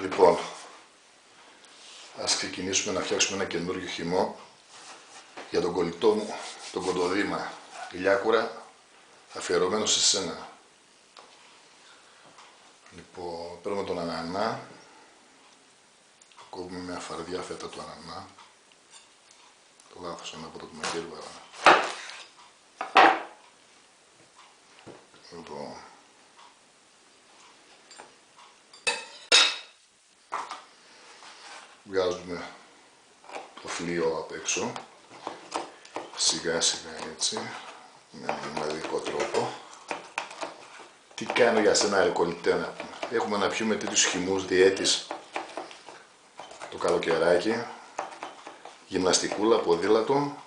Λοιπόν, ας ξεκινήσουμε να φτιάξουμε ένα καινούριο χυμό για τον κολλητό μου, τον Κοντοδήμα Λιάκουρα, αφιερωμένο σε σένα. Λοιπόν, παίρνουμε τον ανανά, κόβουμε μια φαρδιά φέτα του ανανά, λάθος, ένα από το μαχαίρι. Λοιπόν, βγάζουμε το φλοιό απ' έξω, σιγά σιγά έτσι, με μοναδικό τρόπο. Τι κάνω για σένα ρε κολλητέ? Έχουμε να πιούμε τέτοιους χυμούς διέτης το καλοκαιράκι, γυμναστικούλα, ποδήλατο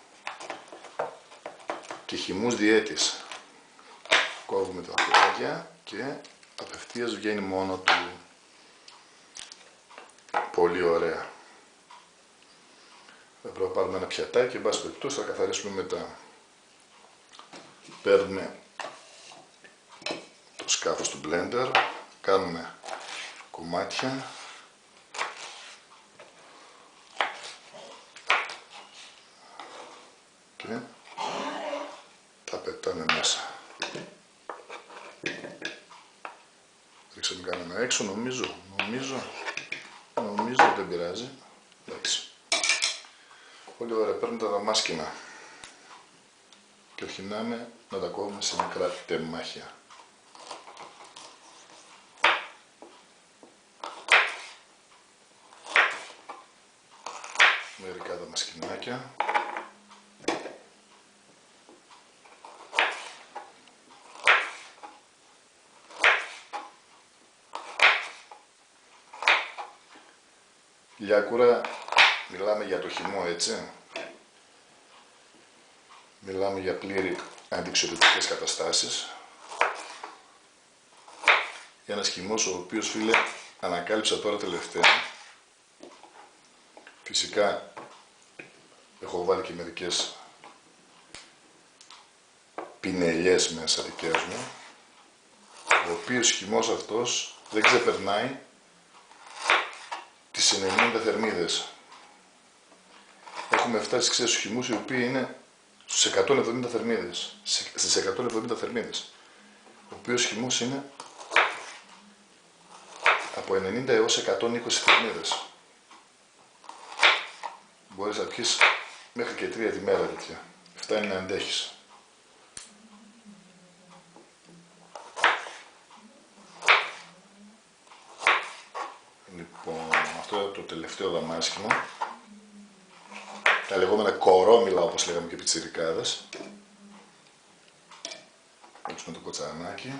και χυμούς διέτης. Κόβουμε τα φυλάκια και απευθείας βγαίνει μόνο του. Πολύ ωραία. Θα πρέπει να πάρουμε ένα πιατάκι, εν πάση περιπτώσει θα καθαρίσουμε μετά. Παίρνουμε το σκάφος του blender, κάνουμε κομμάτια και τα πετάμε μέσα. Ρίξαμε κανένα έξω, νομίζω δεν πειράζει. Εντάξει. Πολύ ωραία, παίρνουμε τα δαμάσκηνα και αρχινάμε να τα κόβουμε σε μικρά τεμάχια. Μερικά δαμασκηνάκια. Λιάκουρα, μιλάμε για το χυμό, έτσι. Μιλάμε για πλήρη αντιξιοδοτικές καταστάσεις. Ένας χυμός ο οποίος, φίλε, ανακάλυψα τώρα τελευταία. Φυσικά έχω βάλει και μερικές πινελιές μέσα δικές μου. Ο οποίος χυμός αυτός δεν ξεπερνάει τις 90 θερμίδες. Έχουμε φτάσει, ξέρεις, στους χυμούς οι οποίοι είναι στους 170 θερμίδες. Στις 170 θερμίδες. Ο οποίος χυμός είναι από 90 έως 120 θερμίδες. Μπορείς να πιεις μέχρι και 3 τη μέρα τέτοια. Φτάνει να αντέχεις. Λοιπόν, αυτό είναι το τελευταίο δαμάσκηνο. Τα λεγόμενα κορόμιλα, όπως λέγαμε και πιτσιρικάδες. Ρίξουμε το κοτσανάκι.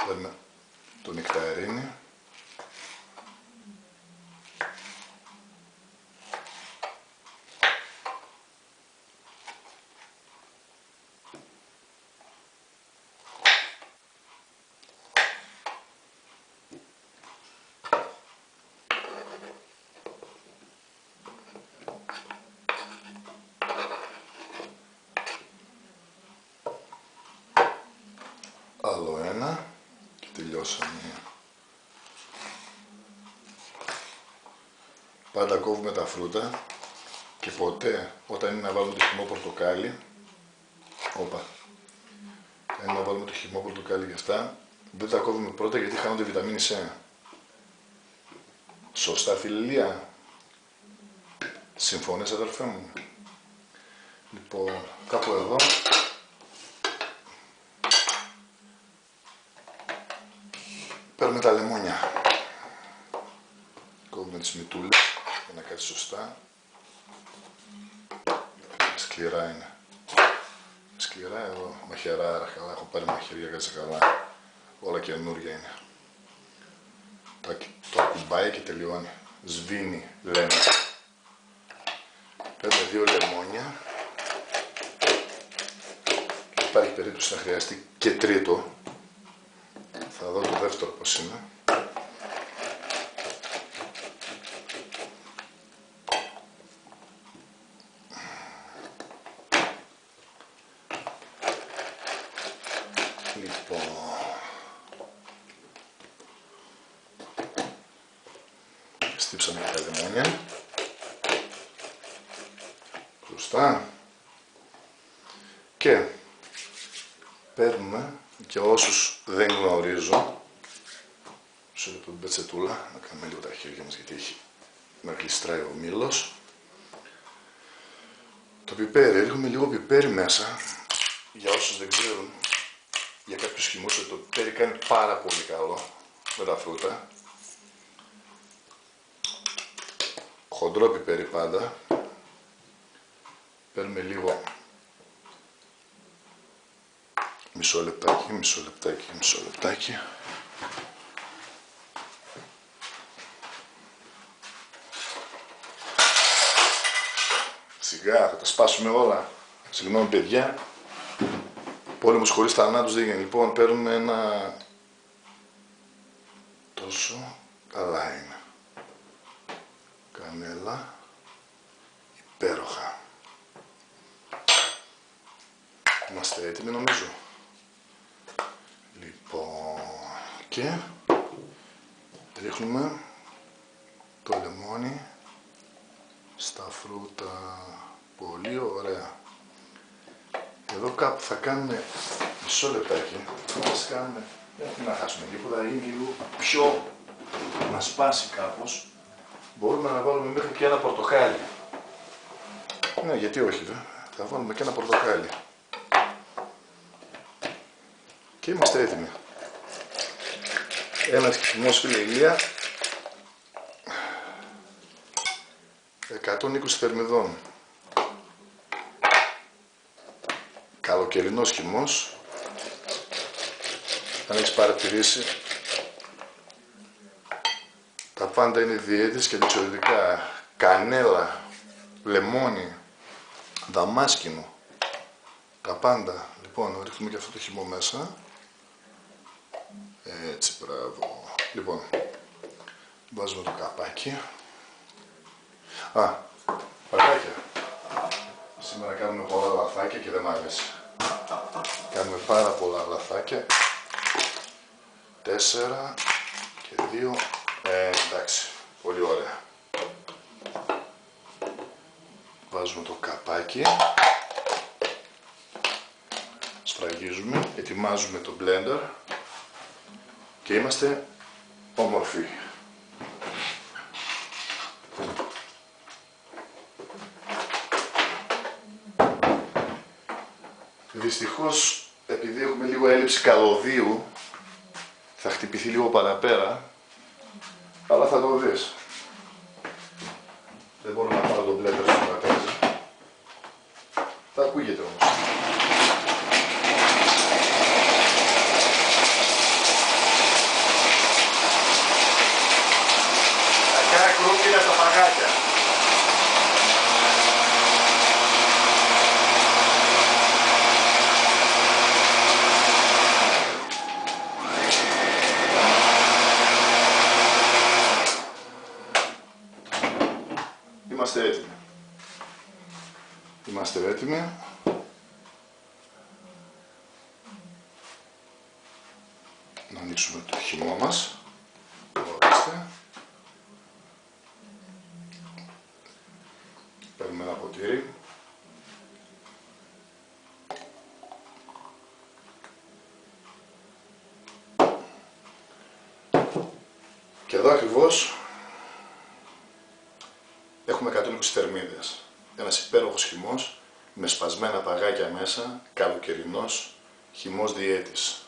Παίρνουμε το νεκταρίνι. Άλλο ένα και τελειώσαμε. Πάντα κόβουμε τα φρούτα και ποτέ όταν είναι να βάλουμε το χυμό πορτοκάλι, είναι να βάλουμε το χυμό πορτοκάλι και αυτά, δεν τα κόβουμε πρώτα γιατί χάνονται βιταμίνη C. Σωστά, φιλία? Συμφωνείς, αδερφέ μου? Λοιπόν, κάπου εδώ παίρνουμε τα λεμόνια. Κόβουμε τις μυτούλες για να κάτσει σωστά. Σκληρά είναι. Σκληρά εδώ, μαχαιράρα, καλά. Έχω πάρει μαχαιριά, κάτσε καλά. Όλα καινούργια είναι. Το ακουμπάει και τελειώνει. Σβήνει, λένε. Παίρνουμε 2 λεμόνια. Και υπάρχει περίπτωση να χρειαστεί και τρίτο. Θα δω το δεύτερο πως είναι. Λοιπόν, Στύψαμε τα λεμόνια. Σωστά. Και παίρνουμε, και όσους δεν γνωρίζω, σε λεπτό την πετσετούλα, να κάνουμε λίγο τα χέρια μας γιατί έχει να γλιστράει ο μήλος. Το πιπέρι, ρίχνουμε λίγο πιπέρι μέσα, για όσους δεν ξέρουν, για κάποιους χυμούς ότι το πιπέρι κάνει πάρα πολύ καλό με τα φρούτα. Χοντρό πιπέρι πάντα. Παίρνουμε λίγο μισό λεπτάκι. Σιγά, θα τα σπάσουμε όλα. Συγγνώμη παιδιά. Πόλεμος χωρίς θανάτους δεν γίνει. Λοιπόν, παίρνουμε ένα... τόσο καλά είναι. Κανέλα. Υπέροχα. Είμαστε έτοιμοι νομίζω. Λοιπόν, και ρίχνουμε το λεμόνι στα φρούτα. Πολύ ωραία. Εδώ κάπου θα κάνουμε μισό λεπτάκι. Θα κάνουμε, δεν να χάσουμε τίποτα, είναι λίγο πιο να σπάσει κάπως. Μπορούμε να βάλουμε μέχρι και ένα πορτοκάλι. Ναι, γιατί όχι δε. Θα βάλουμε και ένα πορτοκάλι. Και είμαστε έτοιμοι. Ένας χυμός, φίλε Ηλία, 120 θερμιδών. Καλοκαιρινός χυμός. Αν έχεις παρατηρήσει, τα πάντα είναι διέτης και διεξοδικά. Κανέλα, λεμόνι, δαμάσκηνο, τα πάντα. Λοιπόν, ρίχνουμε και αυτό το χυμό μέσα. Έτσι, μπράβο. Λοιπόν, βάζουμε το καπάκι. Παγάκια. Σήμερα κάνουμε πολλά λαθάκια και δεν μ' αρέσει. Κάνουμε πάρα πολλά λαθάκια. 4 και 2. Εντάξει, πολύ ωραία. Βάζουμε το καπάκι. Σφραγίζουμε, ετοιμάζουμε το blender και είμαστε όμορφοι. Δυστυχώς, επειδή έχουμε λίγο έλλειψη καλωδίου, θα χτυπηθεί λίγο παραπέρα, αλλά θα το δεις. Δεν μπορώ να πάρω το blender στο τραπέζι. Θα ακούγεται όμως. Κρούκινα στα παγάκια. Είμαστε έτοιμοι. Είμαστε έτοιμοι. Να ανοίξουμε το χυμό μας. Ορίστε. Παίρνουμε ένα ποτήρι. Και εδώ ακριβώς έχουμε 120 θερμίδες. Ένας υπέροχος χυμός με σπασμένα παγάκια μέσα, καλοκαιρινός χυμός διέτης.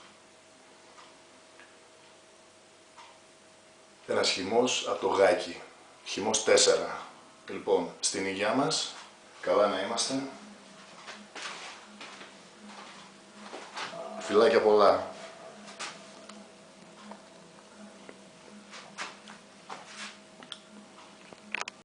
Ένας χυμός από το Γάκι, χυμός 4. Λοιπόν, στην υγειά μας, καλά να είμαστε. Φιλάκια πολλά.